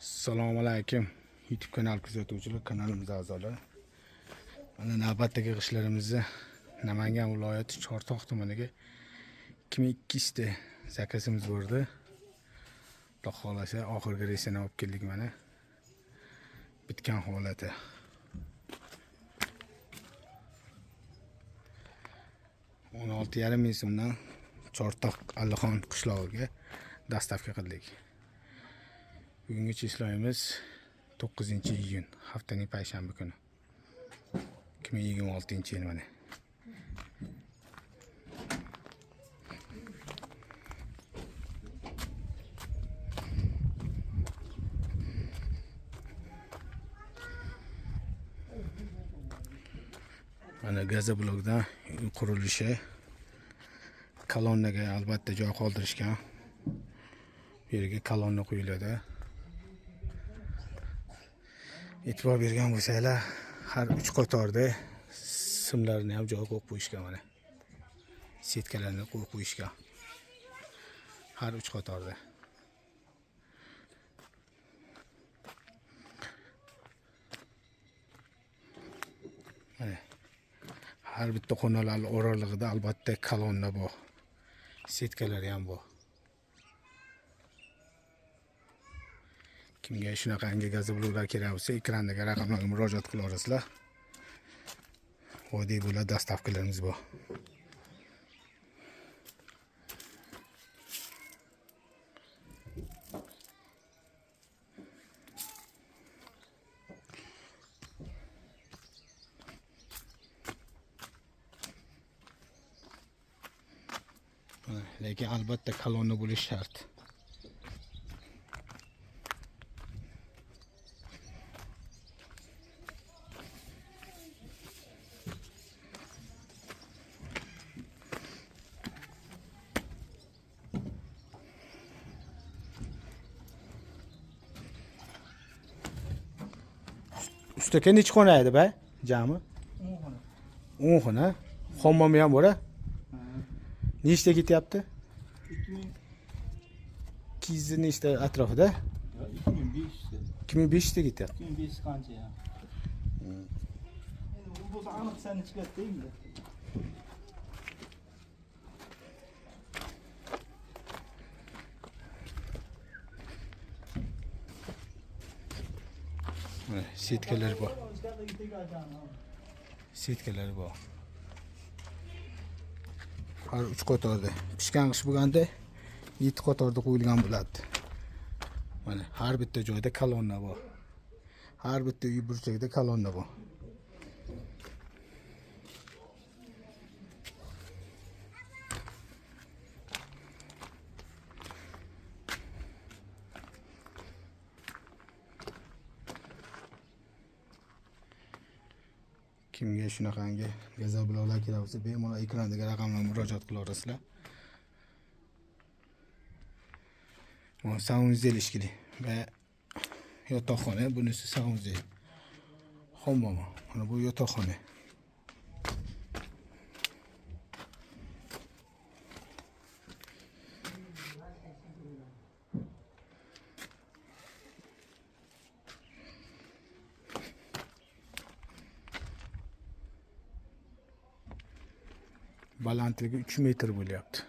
Assalomu alaykum. YouTube kanal kuzatuvchilar, kanalimiz a'zolari. Mana navbatdagi g'ishlarimizni Namangan viloyati Chortoq tumaniga 2002 da zakasimiz bo'ldi. Xudo xolasa oxirgi reysini olib keldik mana. Bitgan holati. $16,5 so'mdan Chortoq Allixon qishlog'iga dastavka qildik. Bugungi cheklovimiz 9-iyun, haftaning payshanba kuni. 2026-yil mana. Mana gazoblokdan qurilishi, kolonnaga albatta joy qoldirishgan. Bu yerga kolonna qo'yiladi. E'tibor bergan bo'lsanglar, har 3 qatorda simlarni ham joy qo'yib qo'yishgan mana. Setkalarni qo'yib qo'yishgan. Har 3 qatorda. Mana har bitta xonalar oralig'ida albatta kolonna bor. Setkalar ham bor. Kimga shunaqangi gazobloklar kerak bo'lsa, ekrandagi raqamlarga murojaat qila olasizlar. Oddiy bo'ladi, dastavkalarimiz bor. Lekin albatta kolonna bo'lishi shart. Ustaki necha xona edi ba? Jami? 10 xona. 10 xona. Hammom ham bor-a? Nechta ketyapti? 2200 nechta atrofida? 2500. 2500 ta ketyapti. 2500 qancha ya? Endi bu bo'lsa aniq sani chiqadi endi. Setkalar bor. Setkalar bor. Har 3 qatorda. Pishgan qish bo'lganda 7 qatorda qo'yilgan bo'ladi. Mana har bitta joyda kolonna bor. Har bitta uy burchagida kolonna bor. Kimga shunaqangi gazobloklar kerak bo'lsa, bemalol ekrandagi raqamlarga murojaat qila olasizlar. Mana saunzel ishkili va yotoqxona, bunisi saunzel. Hammom. Mana bu yotoqxona. Balandligi 3 metr bo'lyapti.